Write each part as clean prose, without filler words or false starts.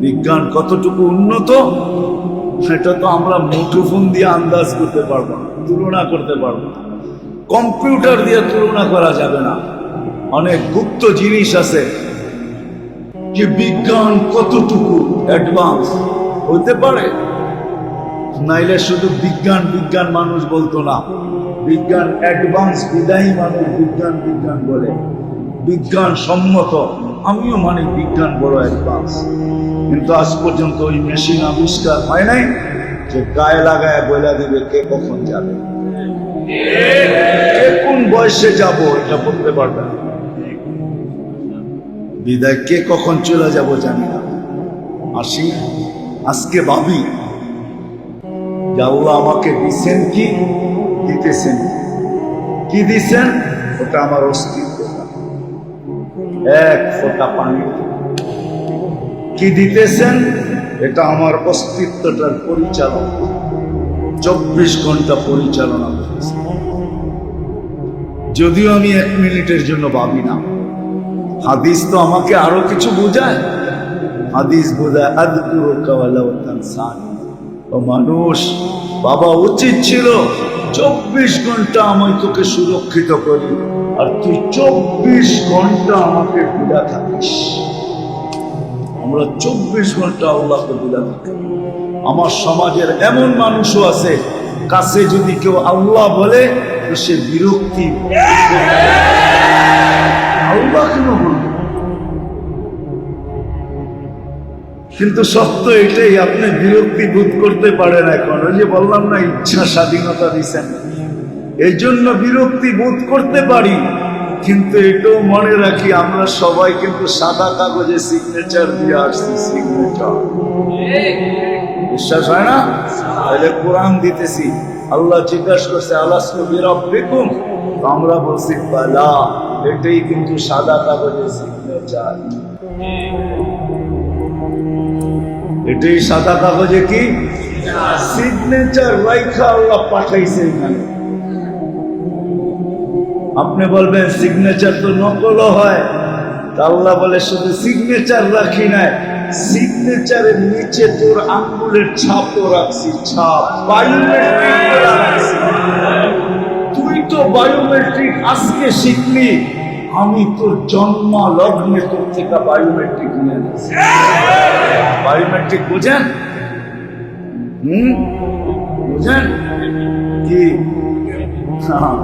বিজ্ঞান কতটুকু উন্নত সেটা তো আমরা মুঠোফোন দিয়ে আন্দাজ করতে পারবো না, তুলনা করতে পারবো না, কম্পিউটার দিয়ে তুলনা করা যাবে না। অনেক গুপ্ত জিনিস আছে যে বিজ্ঞান কতটুকু অ্যাডভান্স হতে পারে, নাইলে শুধু বিজ্ঞান বিজ্ঞান মানুষ বলতো না। বিজ্ঞান অ্যাডভান্স বিদায়ী মানুষ বিজ্ঞান বিজ্ঞান বলে। বিজ্ঞান সম্মত, আমিও মানি বিজ্ঞান বড় অ্যাডভান্স, কিন্তু আজ পর্যন্ত ওই মেশিন আবিষ্কার হয় নাই যে গায়ে লাগায় বলে দিবে কে কখন যাবে, কে কোন বয়সে যাব এটা বলতে পারবে না। বিদায় কে কখন চলে যাব জানি না। আসি আজকে ভাবি যে আল্লাহ আমাকে দিচ্ছেন কি, দিতেছেন কি দিচ্ছেন, ওটা আমার অস্তিত্ব, এক ফোঁটা পানি কি দিতেছেন, এটা আমার অস্তিত্বটার পরিচালনা, 24 ঘন্টা পরিচালনা করতেছে। যদিও আমি 1 মিনিটের জন্য ভাবি না। হাদিস তো আমাকে আরো কিছু বোঝায়। হাদিস বোঝায় আযকুরুকা ওয়ালাউ তানসানি, ও মানুষ, বাবা উচিত ছিল 24 ঘন্টা আমি তোকে সুরক্ষিত করি, আর তুই 24 ঘন্টা আমাকে ভুলা থাকিস। আমরা 24 ঘন্টা আল্লাহকে ভুলা থাকি। আমার সমাজের এমন মানুষও আছে, কাছে যদি কেউ আল্লাহ বলে তো সে বিরক্তি, আল্লাহ কেন বলবে? কিন্তু সত্য এটাই, আপনি বিরক্তি বোধ করতে পারেন এখন। ওই যে বললাম না, ইচ্ছা স্বাধীনতা দিচ্ছেন, এই জন্য বিরক্তি বোধ করতে পারি। কিন্তু এটাও মনে রাখি, আমরা সবাই কিন্তু সাদা কাগজে সিগনেচার দিয়ে আসছি। সিগনেচার বিশ্বাস হয় না? তাহলে কোরআন দিতেছি, আল্লাহ জিজ্ঞাসা করছে আলাস্তু বিরাব্বিকুম, আমরা বলছি বালা। এটাই কিন্তু সাদা কাগজে সিগনেচার, এটাই সাদা কাগজে কি সিগনেচার রাইখা আল্লাহ পাঠাইছে এখানে। আপনি বলবেন সিগনেচার তো নকল হয়, আল্লাহ বলে শুধু সিগনেচার রাখি নাই, সিগনেচারের নিচে তোর আঙ্গুলের ছাপও রাখছি, ছাপ বায়োমেট্রিক রাখছি। তুই তো বায়োমেট্রিক আজকে শিখলি, আমি তোর জন্ম লগ্নে তোর থেকে বায়োমেট্রিক নিয়ে নিয়েছি। বায়োমেট্রিক বুঝেন? বুঝেন কি?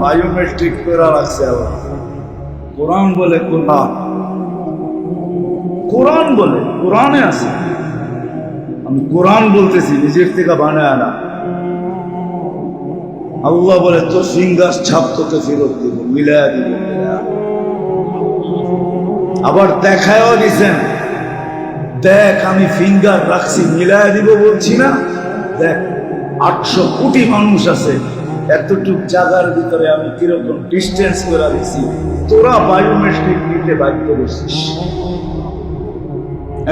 বায়োমেট্রিক করা লাগছে আবার। কোরআন বলে, কোরআন বলে, কোরআনে আছে। আমি কোরআন বলতেছি, নিজের থেকে বানায় না। আল্লাহ বলে তোর ফিঙ্গার ছাপ তোকে ফেরত দিব, মিলাইয়া দিব। আবার দেখায়ও দিছেন, দেখ আমি ফিঙ্গার রাখছি, মিলাইয়া দিব বলছি না। দেখ 800 কোটি মানুষ আছে, এতটুক জায়গার ভিতরে আমি কিরকম ডিস্টেন্স করে দিছি, তোরা বায়োমেট্রিক নিতে বাধ্য করছিস।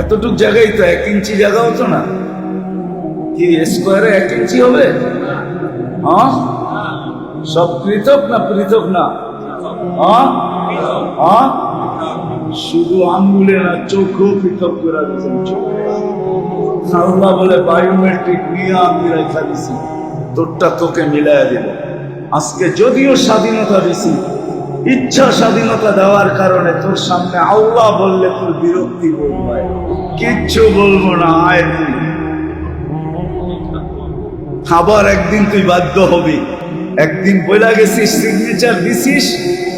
এতটুক জায়গায় তো 1 ইঞ্চি জায়গা হতো না কি? স্কোয়ারে 1 ইঞ্চি হবে? হ্যাঁ, সব পৃথক না পৃথক না? শুধু আঙ্গুলে না, চোখও পৃথক করে দিয়েছেন। আল্লাহ বলে বায়োমেট্রিক নিয়ে আমি রেখা দিছি, তোরটা তোকে মিলাইয়া দিব। আজকে যদিও স্বাধীনতা দিছি, ইচ্ছা স্বাধীনতা দেওয়ার কারণে তোর সামনে আল্লাহ বললে তোর বিরক্তি বোধ হয়, কিচ্ছু বলবো না, আয় তুই। আবার একদিন তুই বাধ্য হবি, একদিন বইলা গেছিস, সিগনেচার দিছিস,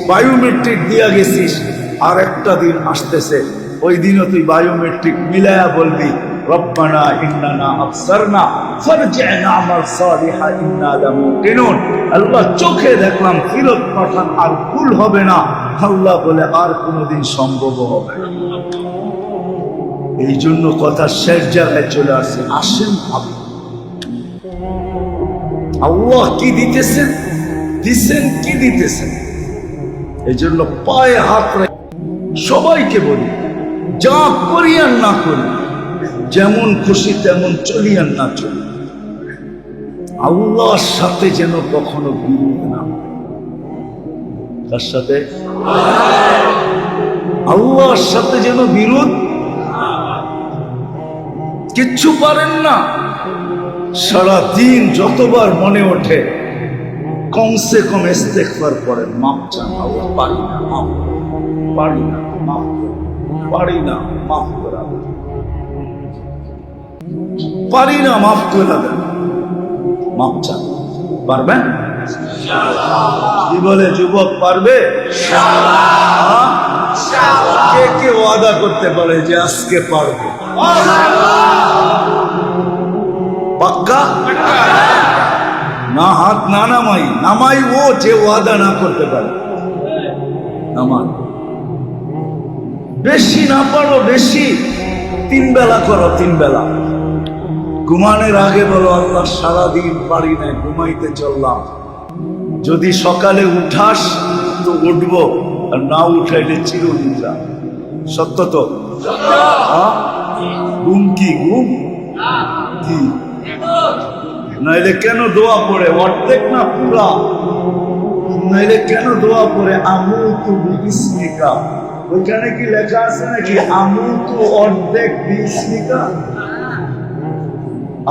বায়োমেট্রিক দিয়া গেছিস, আর একটা দিন আসতেছে, ওই দিনও তুই বায়োমেট্রিক মিলায়া বলবি রব্বানা ইন্নানা আবসারনা ফারজি'না আমাল সালিহা ইন্না লামুকিনুন। আল্লাহ চোখে দেখলাম, ফিরত পাঠান, আর ভুল হবে না। আল্লাহ বলে আর কোনোদিন সম্ভব হবে না। এই জন্য কথা শেষ জায়গায় চলে আসছে। আসেন ভাবি, আল্লাহ কি দিতেছেন, দিচ্ছেন কি দিতেছেন। এই জন্য পায়ে হাত রেখে সবাইকে বলি, যা করি আর না করি, যেমন খুশি তেমন চলি আর না চলি, আল্লাহর সাথে যেন কখনো বিরোধ না। তার সাথে, আল্লাহর সাথে যেন বিরোধ। কিচ্ছু পারেন না, সারাদিন যতবার মনে ওঠে কমসে কম ইস্তেগফার করেন, মাপ চান, আল্লাহ পারি না, মাপ, পারি না, মাপ, পারি না, মাফ করা, পারি না, মাফ করে দেন, মাপ চান। পারবেন? কি বলে যুবক, পারবে? কে কে ওয়াদা করতে পারে যে আজকে পারবে? পাক্কা না? হাত না নামাই ও যে ওয়াদা না করতে পারে। নামান, বেশি না পারো, বেশি 3 বেলা করো, 3 বেলা। ঘুমানোর আগে বলো, আল্লাহ সারাদিন পারি না, ঘুমাইতে চললাম, যদি সকালে উঠাস তো উঠবো, আর না উঠাইলে চিরনিদ্রা। সত্য তো? ঘুম কি? ঘুম কি? নাইলে কেন দোয়া পড়ে? অর্ধেক না পুরা? নাইলে কেন দোয়া পড়ে? আমুতু বিইসমিকা, ওইখানে কি লেখা আছে নাকি আমুতু অর্ধেক বিইসমিকা?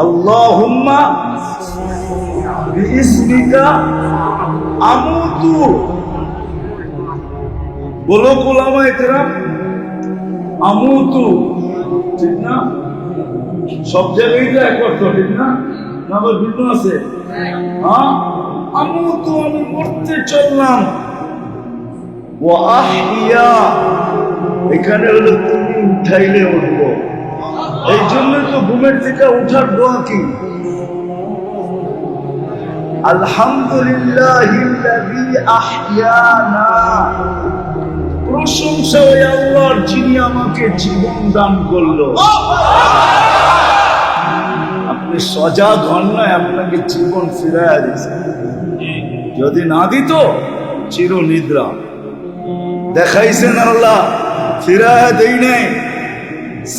আল্লাহুম্মা বিইসমিকা আমুতু। বলো উলামায়ে কেরাম, আমুতু, ঠিক না? সব জায়গায় তো এক অর্থ, ঠিক না? না আবার ভিন্ন আছে? হ্যাঁ, আমুতু, আমি মরতে চললাম। ওয়া আহইয়া, এখানে হলো তুমি উঠাইলে উঠবো। এই জন্য তো ঘুমের থেকে উঠার দোয়া কি? আলহামদুলিল্লাহিল্লাযী আহইয়ানা, প্রশংসা ওই আল্লাহর যিনি আমাকে জীবন দান করলো। আপনি সজাগ হন না, আপনাকে জীবন ফিরাইয়া দিয়েছে। যদি না দিত চিরনিদ্রা। দেখাইছেন আল্লাহ, ফিরাইয়া দেই নাই।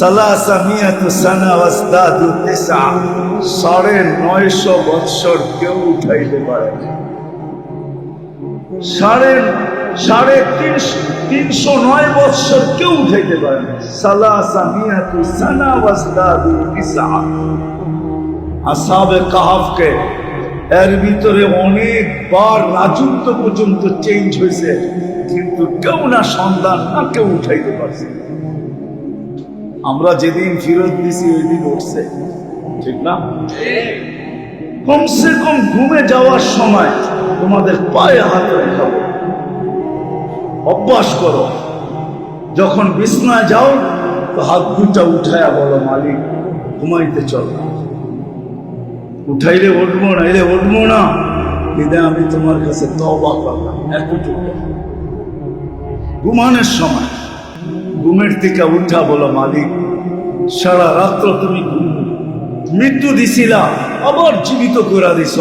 950 বৎসর কেউ উঠাইতে পারে না। 309 বৎসর কেউ উঠাইতে পারে না। 309 আসহাবে কাহাফকে এর ভিতরে অনেকবার রাজত্ব পর্যন্ত চেঞ্জ হয়েছে, কিন্তু কেউ না সন্তান না কেউ উঠাইতে পারছে। আমরা যেদিন ফিরত দিছি ওই দিন উঠছে, ঠিক না? কমসে কম ঘুমে যাওয়ার সময় তোমাদের পায়ে হাত রেখে অভ্যাস করো। যখন বিছনায় যাও তো হাত দুটা উঠায়া বলো, মালিক ঘুমাইতে চল, উঠাইলে উঠবো না, এলে উঠবো না, বিদায় আমি তোমার কাছে তওবা করলাম। এতটুকু ঘুমানোর সময় ঘুমের থেকে উঠা বলো, মালিক সারা রাত্র তুমি মৃত্যু দিছিলা, আবার জীবিত করে দিছ,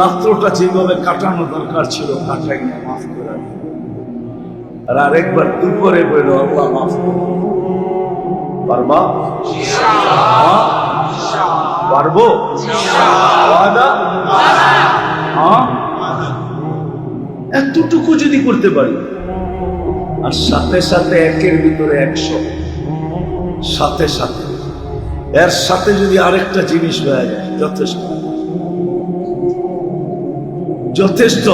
রাত্রটা যেভাবে কাটানো দরকার ছিল কাটাই না, মাফ করে। আর আরেকবার দুপুরে বলল, আল্লাহ মাফ করো। পারবা? পারবো? এতটুকু যদি করতে পারি, আর সাথে সাথে 1-এর ভিতরে 100, সাথে সাথে এর সাথে যদি আরেকটা জিনিস হয়ে যায়, যথেষ্ট। যথেষ্ট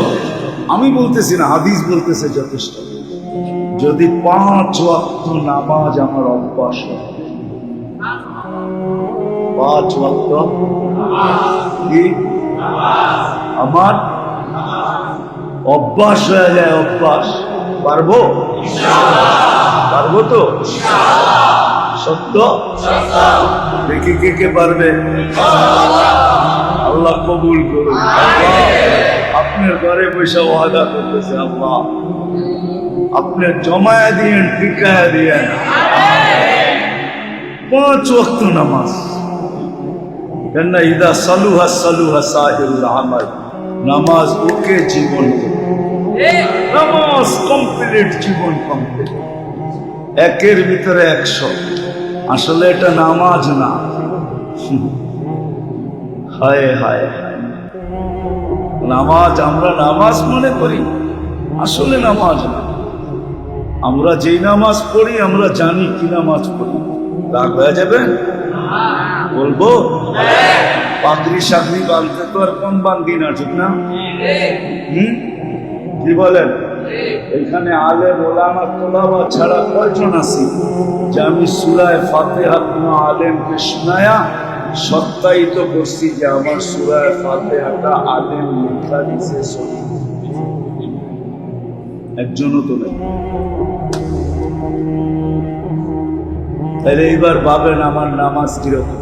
আমি বলতেছি না, হাদিস বলতেছে যথেষ্ট। যদি 5 ওয়াক্ত নামাজ আমার অভ্যাস হয়, 5 ওয়াক্ত কি আমার অভ্যাস হয়ে যায়, অভ্যাস, পারবো? পারবো তো? সত্য? দেখি কে কে পারবে। আল্লাহ কবুল করুন। আপনার ঘরে বসে ওয়াদা করতেছে, আল্লাহ আপনি জমায়া দিয়েন, টিকায়া দিয়েন। 5 ওয়াক্ত নামাজ, কেন ইদা সালুহা সালুহা সাহিরুল আমাল, নামাজ ওকে জীবন, নামাজ কমপ্লিট, জীবন কমপ্লিট। 1-এর ভিতরে 100। আসলে এটা নামাজ না। হায় হায় হায়, নামাজ আমরা নামাজ মনে করি, আসলে নামাজ না। আমরা যেই নামাজ পড়ি আমরা জানি কি নামাজ পড়ি। রাগ হয়ে যাবে? বলবো? পাগড়ি সাগড়ি বাঁধতে তো আর কম বান্ধি না, ঠিক না? কি বলেন? এখানে আলেম ওলামা তোলাবা ছাড়া কয়জন আছি যে আমি সূরায়ে ফাতিহা কোনো আলেমকে শোনায়া সত্যায়িত করছি যে আমার সূরায়ে ফাতিহাটা আলেম লেখা দিছে সহি? একজনও তো নেই। তাহলে এইবার ভাবেন আমার নামাজ কিরকম।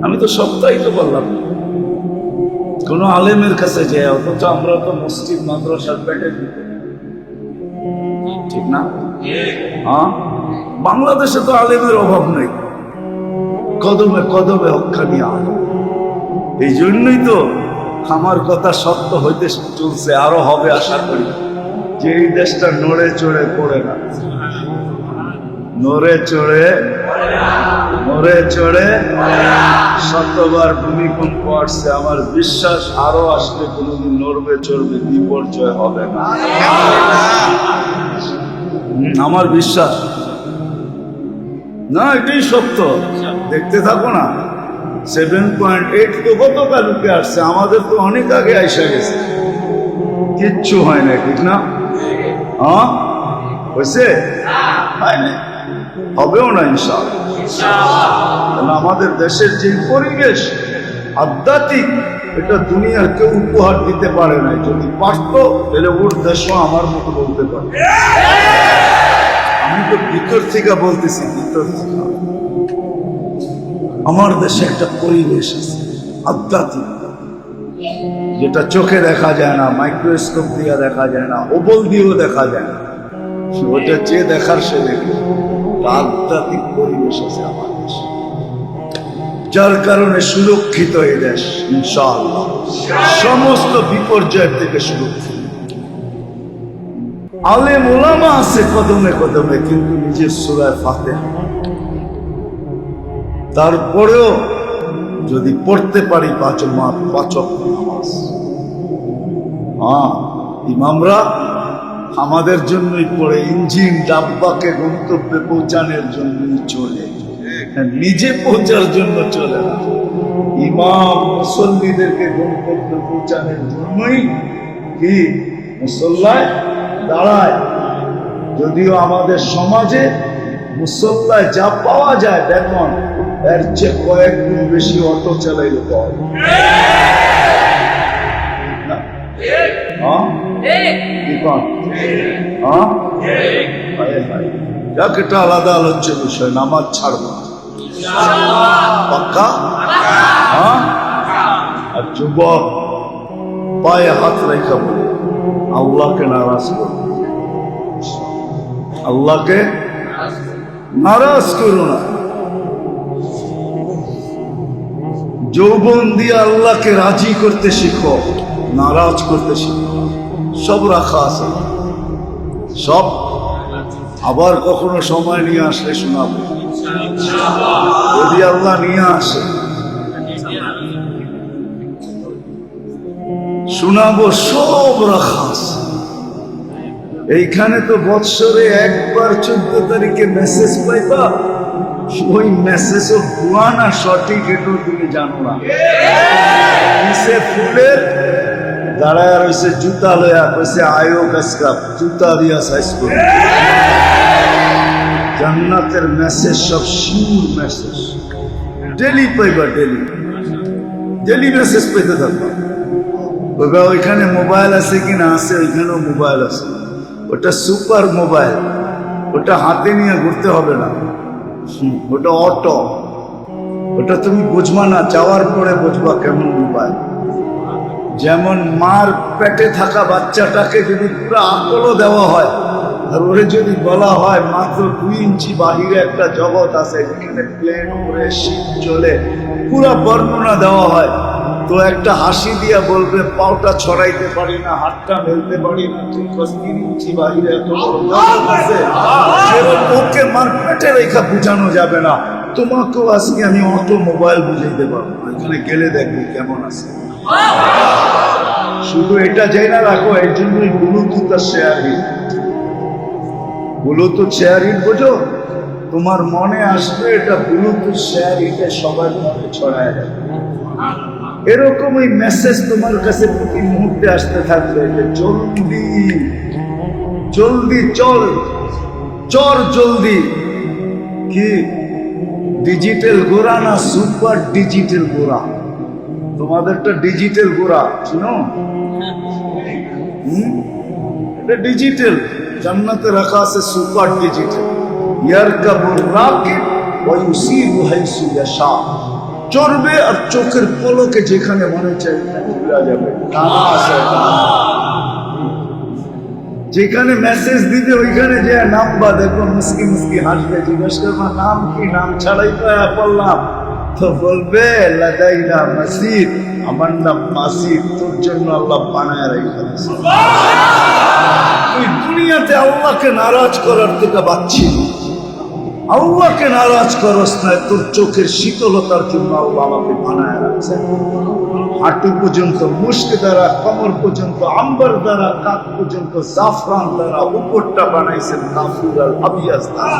আমি তো সপ্তাহিত বললাম কোন আলেমের কাছে যায়, অথচ আমরা তো মসজিদ মাদ্রাসার পেটের ভিতরে, ঠিক না? হ্যাঁ, বাংলাদেশে তো আলেমের অভাব নেই, কদমে কদমে হক্কানি আলেম। এই জন্যই তো আমার কথা সত্য হইতে চলছে, আরো হবে আশা করি, যে এই দেশটা নড়ে চড়ে পড়ে না, নড়ে চড়ে শতবার ভূমিকম্প আসছে, আমার বিশ্বাস আরো আসলে কোনদিন নড়বে চড়বে, বিপর্যয় হবে না, আমার বিশ্বাস না, এটাই সত্য। দেখতে থাকো না, 7.8 তো গতকাল উঠে আসছে, আমাদের তো অনেক আগে আইসা গেছে, কিচ্ছু হয় না, ঠিক না? হ্যাঁ, হয়েছে? হয় না, হবেও না ইনশাআল্লাহ। আমাদের দেশের যে পরিবেশ আধ্যাত্মিক, এটা দুনিয়ার কেউ উপহার দিতে পারে না। যদি পারতো তাহলে ওর দেশও আমার মতো বলতে পারে। আমি তো ভিতর থেকে বলতেছি, ভিতর থেকে আমার দেশে একটা পরিবেশ আছে আধ্যাত্মিক, যেটা চোখে দেখা যায় না, মাইক্রোস্কোপ দিয়ে দেখা যায় না, ওবল দিয়েও দেখা যায় না, ওটা যে দেখার সে দেখে। আধ্যাত্মিক পরিবেশ আছে আমার দেশে, যার কারণে সুরক্ষিত এই দেশ ইনশাআল্লাহ, সমস্ত বিপর্যয়ের থেকে সুরক্ষিত। আলেম ওলামা আছে কদমে কদমে, কিন্তু নিজের সূরায়ে ফাতিহা তারপরেও যদি পড়তে পারি পাঁচ ওয়াক্ত নামাজ, ইমামরা আমাদের জন্যই পড়ে, ইঞ্জিন ডাব্বাকে গন্তব্যে পৌঁছানোর জন্যই চলে, নিজে পৌঁছার জন্য চলে না। ইমাম মুসল্লিদেরকে গন্তব্যে পৌঁছানোর জন্যই কি মুসল্লায় দাঁড়ায়। যদিও আমাদের সমাজে মুসল্লায় যা পাওয়া যায় বেতন, এর চেয়ে কয়েক গুণ বেশি অটো চালাইলে পাওয়া যায়। যাক, এটা আলাদা আলোচ্য বিষয়, নামাজ ছাড়বো পাক্কা। আর যুবক পায়ে হাত রেখা বলে আল্লাহকে নারাজ করো, আল্লাহকে নারাজ করো না। যৌবন দিয়ে আল্লাহকে রাজি করতে শিখো, নারাজ করতে শিখো। সব রাখা আছে, সব। আবার কখনো সময় নিয়ে আসলে শোনাবো, যদি আল্লাহ নিয়ে আসে শোনাবো, সব রাখা আছে। এইখানে তো বৎসরে একবার 14 তারিখে মেসেজ পাইবা, ওই মেসেজও ভুয়া না সঠিক এটাও তুমি জানো না। ফুলের দাঁড়ায় রয়েছে জুতা লয়া, কইছে আয়ো কাসকাপ, জুতা দিয়া সাইজ করে। জান্নাতের মেসেজ সব শিউর মেসেজ, ডেলি পাইবা, ডেলি মেসেজ পেতে থাকবা। বলবা ওইখানে মোবাইল আছে কিনা, আছে, ওইখানেও মোবাইল আছে, ওটা সুপার মোবাইল, ওটা হাতে নিয়ে ঘুরতে হবে না, ওটা অটো, ওটা তুমি বুঝবা না, যাওয়ার পরে বুঝবা কেমন মোবাইল। যেমন মার পেটে থাকা বাচ্চাটাকে যদি পুরো আকলও দেওয়া হয়, আর ওরে যদি বলা হয় মাত্র 2 ইঞ্চি বাহিরে একটা জগৎ আছে যেখানে প্লেন উড়ে, শীত চলে, পুরো বর্ণনা দেওয়া হয়, তো একটা হাসি দিয়া বলবে পাওটা ছড়াইতে পারি না, হাতটা মেলতে পারি না, তুই 3 ইঞ্চি বাহিরে এত বড় জগৎ আছে, ওকে মার পেটে রেখা বুঝানো যাবে না। তোমাকেও আজকে আমি অটো মোবাইল বুঝাইতে পারবো, এখানে গেলে দেখবি কেমন আছে। শুধু এটা যাই না রাখো, এই জন্যই ব্লুটুথ আর SHAREit, Bluetooth SHAREit বোঝো, তোমার মনে আসবে এটা ব্লুটুথ শেয়ার, এটা সবার মনে ছড়ায় যাবে। এরকম ওই মেসেজ তোমার কাছে প্রতি মুহূর্তে আসতে থাকবে যে জলদি জলদি চল, চর জলদি। কি ডিজিটাল গোড়া না সুপার ডিজিটাল গোড়া? তোমাদেরটা ডিজিটাল গোড়া, শুনো? এটা ডিজিটাল, জান্নাতে রাখা আছে সুপার ডিজিটাল। ইয়ারকাবুর রাকিব ওয়া ইউসিবু হাইসু ইয়াশা, চড়বে আর চোখের পলকে যেখানে মনে চায় চলে যাবে। যেখানে মেসেজ দিবে ওইখানে যে নামবা, দেখো মুস্কি মুস্কি হাসবে, জিজ্ঞেস করবা নাম কি, নাম ছাড়াই তো বললাম, তো বলবে লাদাইনা মাসিদ, আমার নাম মাসিদ, তোর জন্য আল্লাহ বানায় রেখেছে। তুই দুনিয়াতে আল্লাহকে নারাজ করার থেকে বাঁচছি, আল্লাহকে নারাজ করস না, তোর চোখের শীতলতার জন্য আল্লাহ আমাকে বানায় রাখছে। হাঁটু পর্যন্ত মুস্ক দ্বারা, কমর পর্যন্ত আম্বার দ্বারা, কাঁধ পর্যন্ত জাফরান দ্বারা, উপরটা বানাইছেন কাফুর আল আবিয়াজ দ্বারা।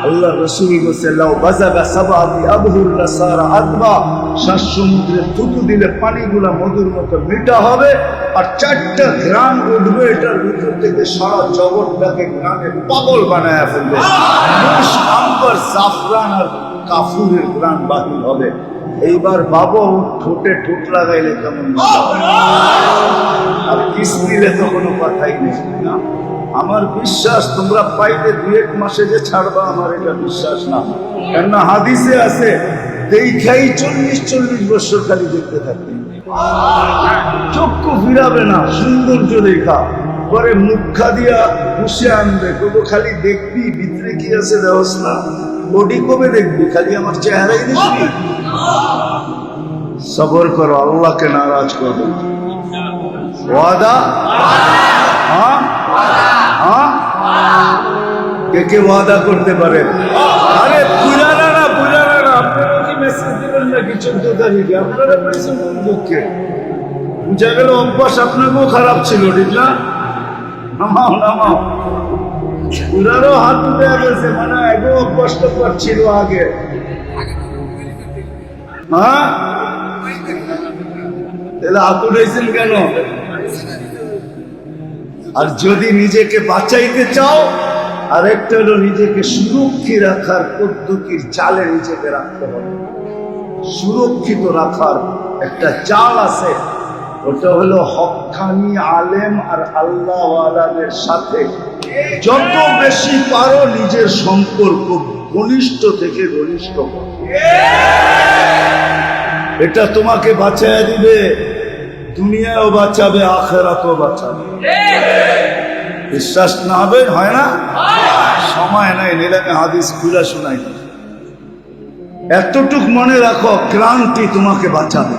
আল্লাহ রাসূল বলেছে লাউ বাযাগা সাবাবি আবহুর লাসারা আদবা, সাত সমুদ্রে থুতু দিলে পানিগুলা মধুর মতো মিঠা হবে, আর 4টা গ্রাম উঠবে এটার ভিতর থেকে, সারা জগৎটাকে গ্রামে পাগল বানায় ফেলবে। মুস্ক, আম্বার, জাফরান আর কাফুরের গ্রাম বাহির হবে। এইবার বাবা ঠোঁটে ঠোঁট লাগাইলে কেমন, আর কিস দিলে তো কোনো কথাই নেই না। আমার বিশ্বাস তোমরা পাইলে 2-1 মাসে যে ছাড়বা, আমার এটা বিশ্বাস না। কেননা হাদিসে আছে দেখাই 40-40 বছর খালি দেখতে থাকবে, চক্ষু ফিরাবে না, সৌন্দর্য দেখা পরে মুখা দিয়া বসে আনবে, তবু খালি দেখবি ভিতরে কি আছে ব্যবস্থা, বডি কবে দেখবি, খালি আমার চেহারাই দেখবি। সবর করো, আল্লাহকে নারাজ করবে। ওয়াদা? হ্যাঁ হ্যাঁ, কে কে ওয়াদা করতে পারে? আরে পুরানা না, পুরানা না, আপনারা কি মেসেজ দিবেন নাকি 14 তারিখে? আপনারা পাইছেন কোন দুঃখে? বুঝা গেল অভ্যাস আপনাকেও খারাপ ছিল, ঠিক না? নামাও নামাও, পুরারও হাত উঠে গেছে, মানে এগো কষ্ট করছিল আগে। হ্যাঁ, তাহলে হাত উঠেছেন কেন? আর যদি নিজেকে বাঁচাইতে চাও, আর একটা হলো নিজেকে সুরক্ষিত রাখার পদ্ধতির জালে নিজেকে রাখতে হবে। সুরক্ষিত রাখার একটা জাল আছে, ওটা হলো হক্কানি আলেম আর আল্লাহওয়ালাদের সাথে যত বেশি পারো নিজের সম্পর্ক ঘনিষ্ঠ থেকে ঘনিষ্ঠ করো। এটা তোমাকে বাঁচায় দিবে, দুনিয়াও বাঁচাবে, আখিরাতও বাঁচাবে। বিশ্বাস না হবে, হয় না? সময় নাই, নিলামে হাদিস খুলে শোনাই। এতটুক মনে রাখো, ক্রান্তি তোমাকে বাঁচাবে।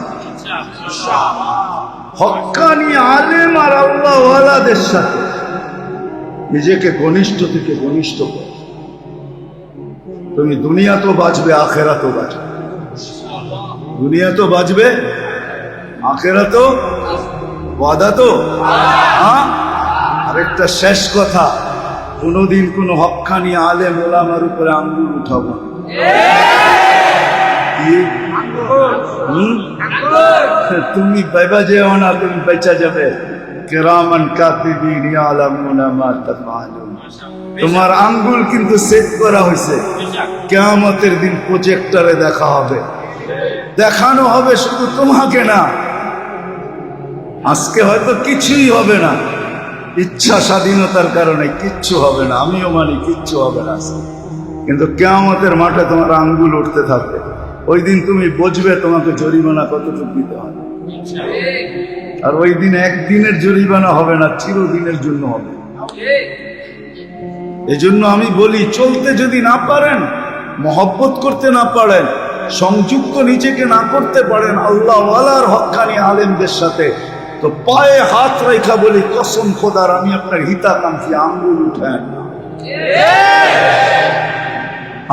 হক্কানি আলেম আর আল্লাহওয়ালাদের সাথে নিজেকে ঘনিষ্ঠ থেকে ঘনিষ্ঠ করো, তুমি দুনিয়া তো বাঁচবে, আখিরাতও বাঁচবে। দুনিয়া তো বাঁচবে, আখিরাত ওয়াদা তো। হ্যাঁ, আরেকটা শেষ কথা, কোনদিন কোন হক্কানি আলেম ওলামার উপরে আঙ্গুল উঠাবো না। তুমি বাইবা যেও না, তুমি বেঁচা যাবে। কিরামান কাতিবিন ইয়ালামুনা মা তাফআলুন। তোমার আঙ্গুল কিন্তু সেট করা হয়েছে, কিয়ামতের দিন প্রজেক্টরে দেখা হবে, দেখানো হবে শুধু তোমাকে না। আজকে হয়তো কিছুই হবে না, ইচ্ছা স্বাধীনতার কারণে কিচ্ছু হবে না, আমিও মানি কিচ্ছু হবে না, কিন্তু কিয়ামতের মাঠে তোমার আঙ্গুল উঠতে থাকবে। ওই দিন তুমি বুঝবে তোমাকে জরিমানা কতটুকু দিতে হবে। আর ওই দিন একদিনের জরিমানা হবে না, চিরদিনের জন্য হবে। এজন্য আমি বলি, চলতে যদি না পারেন, মহব্বত করতে না পারেন, সংযুক্ত নিজেকে না করতে পারেন আল্লাহওয়ালার হক্কানি আলেমদের সাথে, তো পায়ে হাত রেখা বলি কসম খোদার, আমি আপনার হিতাকাঙ্ক্ষী, আঙ্গুল উঠেন না।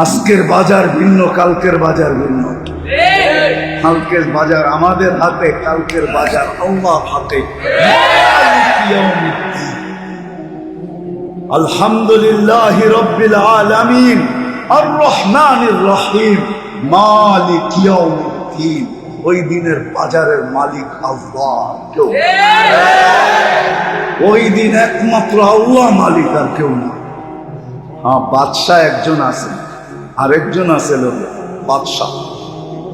আজকের বাজার ভিন্ন, কালকের বাজার ভিন্ন। কালকের বাজার আমাদের হাতে, কালকের বাজার আল্লাহর হাতে। আলহামদুলিল্লাহি রাব্বিল আলামিন আর রহমানির রহিম মালিক ইয়াউমিদ্দিন। ওই দিনের বাজারের মালিক আল্লাহ, কেউ ওই দিন একমাত্র আল্লাহ মালিক, আর কেউ না। হ্যাঁ, বাদশাহ একজন আছে, আরেকজন আছে লোক বাদশাহ,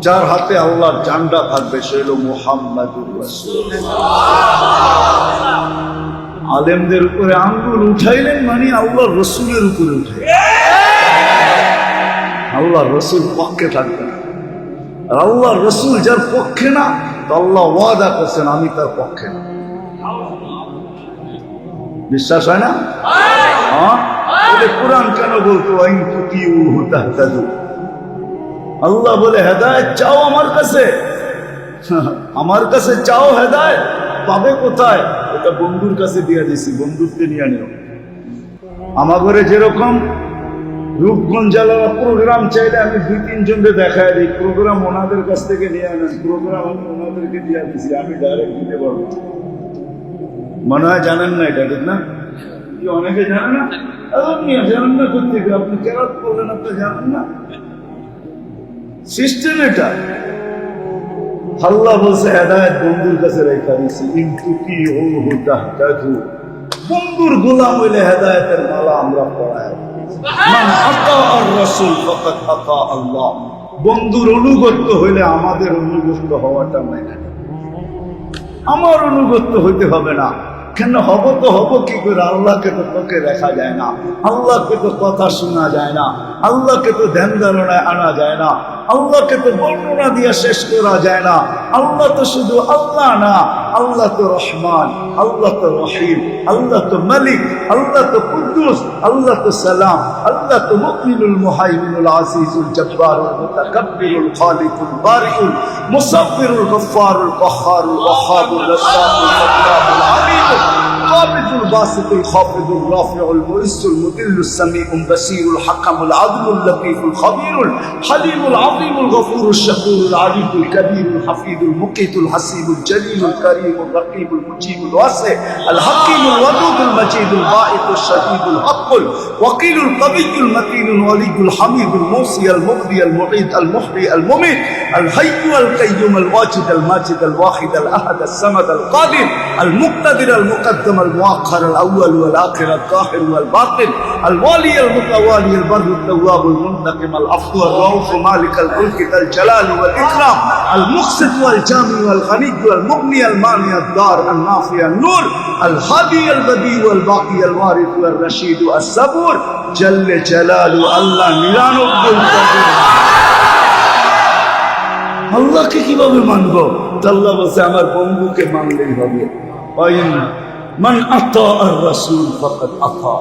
যার হাতে আল্লাহর জান্ডা থাকবে, সে হলো মুহাম্মাদুর রাসূলুল্লাহ। আলেমদের উপরে আঙ্গুল উঠাইলেন মানে আল্লাহর রসুলের উপরে উঠে, আল্লাহর রসুল পক্ষে থাকবে না। আর আল্লাহর রসুল যার পক্ষে না, তো আল্লাহ ওয়াদা করছেন আমি তার পক্ষে না। বিশ্বাস হয় না? হ্যাঁ, কোরআন কেন বলতো আইন তুতিউহু তাহতাদু? আল্লাহ বলে হেদায়েত চাও আমার কাছে, আমার কাছে চাও হেদায়েত, পাবে কোথায়? এটা বন্ধুর কাছে দিয়ে দিছি, বন্ধুত্বে নিয়ে নিও। আমার ঘরে যেরকম রূপগঞ্জ জেলার প্রোগ্রাম চাইলে আমি 2-3 জনকে দেখায় দিই, প্রোগ্রাম ওনাদের কাছ থেকে নিয়ে আনেন, প্রোগ্রাম আমি ওনাদেরকে দিয়ে দিছি, আমি ডাইরেক্ট দিতে পারবো। মনে হয় জানেন না এটা, ঠিক না? কি অনেকে জানে না? আপনি জানেন না করতে, আপনি কেরাত করলেন, আপনি জানেন না সিস্টেম এটা। আল্লাহ বলছে হেদায়েত বন্ধুর কাছে রেখা দিছি, ইনতুতিউহু তাহতাদু। বন্ধুর গোলাম হইলে হেদায়েতের মালা আমরা পড়াই। মান আতাআর রাসূল ফাকাদ আতা আল্লাহ। বন্ধুর অনুগত হইলে আমাদের অনুগত হওয়াটা মানে না, আমার অনুগত হইতে হবে না। কেন হব তো হব কি করে? আল্লাহকে তো তোকে দেখা যায় না, আল্লাহকে তো কথা শোনা যায় না, আল্লাহকে তো ধ্যান ধারণায় আনা যায় না, আল্লাহকে তো বর্ণনা দিয়ে শেষ করা যায় না। আল্লাহ তো শুধু আল্লাহ না, আল্লাহ তো রহমান, আল্লাহ তো রহিম, আল্লাহ তো মালিক, আল্লাহ তো কুদ্দুস, আল্লাহ তো সালাম, আল্লাহ তো মুকমিনুল মুহাইমিনুল আজিজুল জব্বারুল মুতাকাব্বিরুল খালিকুল বারিউল মুসাব্বিরুল গফফারুল কহ্হারুল ওয়াহাবুল রাজ্জাকুল ফাত্তাহুল আলিমুল القابض الباسط الخافض الرافع المعز المذل السميع البصير الحكم العدل اللطيف الخبير الحليم العظيم الغفور الشكور العليم الكبير الحفيظ المقيت الحسيب الجليل الكريم الرقيب المجيب الواسع الحكيم الودود المجيد الباعث الشديد الحق الوكيل القوي المتين الولي الحميد الموصي المبدي المعيد المحيي المميت الحي القيوم الواجد الماجد الواحد الاحد الصمد القادر المقتدر المقدم المؤخر الاول والاخر الظاهر والباطن الوالي المتوالي البر التواب المنتقم العفو الرؤوف مالك الملك ذا الجلال والاكرام المقسط والجامع والغني والمغني المانع الدار النافع النور الهادي البديع والباقي الوارث والرشيد الصبور جل جلاله الله নিরানব্বই আল্লাহকে কিভাবে মানবো? আল্লাহ বলছে আমার বন্ধুকে মানলেই হবে। মান আতাআর রাসূল ফাকাদ আতা।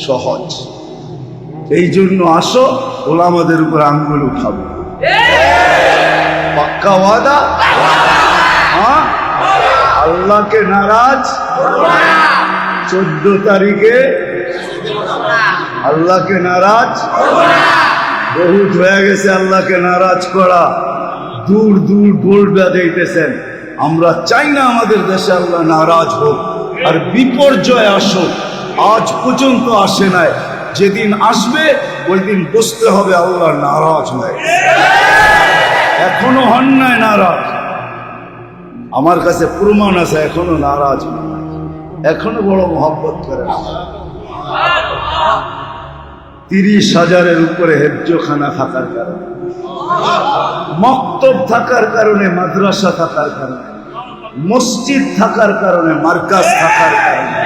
সহজ। এই জন্য আসো, ওলামাদের উপর আঙ্গুল উঠাবো, পাক্কা ওয়াদা। হ্যাঁ, আল্লাহকে নারাজ 14 তারিখে, আল্লাহকে নারাজ বহুত হয়ে গেছে। আল্লাহকে নারাজ করা, দূর দূর ঢোল বাজাইতেছেন। আমরা চাই না আমাদের দেশে আল্লাহ নারাজ হোক আর বিপর্যয় আসুক। আজ পর্যন্ত আসে নাই, যেদিন আসবে ওই দিন বুঝতে হবে আল্লাহ নারাজ নয়, এখনো হন নাই নারাজ। আমার কাছে প্রমাণ আছে এখনো নারাজ, এখনো বড় মহব্বত করে। 30,000-এর উপরে হেফজখানা থাকার কারণে, মক্তব থাকার কারণে, মাদ্রাসা থাকার কারণে, মসজিদ থাকার কারণে, মার্কাজ থাকার কারণে,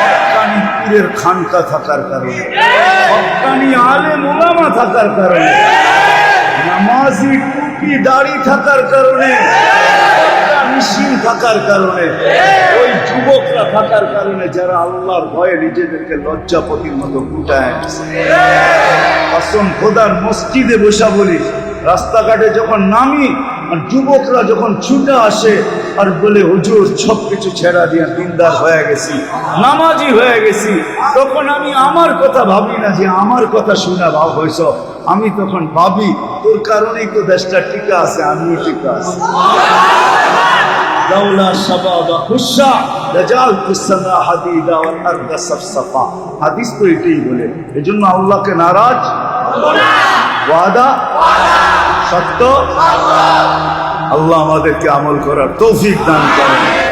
হক্কানি পীরের খানকা থাকার কারণে, হক্কানি আলেম ওলামা থাকার কারণে, নামাজি টুপি দাড়ি থাকার কারণে, মিছিল থাকার কারণে, ওই যুবকরা থাকার কারণে যারা আল্লাহর ভয়ে নিজেদেরকে লজ্জাপতির মতো গুটায় আনছে। কসম খোদার, মসজিদে বসা বলি, রাস্তাঘাটে যখন নামি আর যুবকরা যখন ছুটে আসে আর বলে হুজুর সব কিছু ছেড়া দিয়ে দিনদার হয়ে গেছি, নামাজি হয়ে গেছি, তখন আমি আমার কথা ভাবি না যে আমার কথা শুনে ভাব হয়েছ। আমি তখন ভাবি তোর কারণেই তো দেশটা টিকা আছে, আমিও টিকা আছে। লাউলা শাবাবা খুশা লাজালতুস সামা হাদিদা ওয়াল আরদা সাফসাফা। হাদিস তো এটাই বলে। এজন্য আল্লাহকে নারাজ ওয়াদা সত্য। আল্লাহ আমাদেরকে আমল করার তৌফিক দান করেন।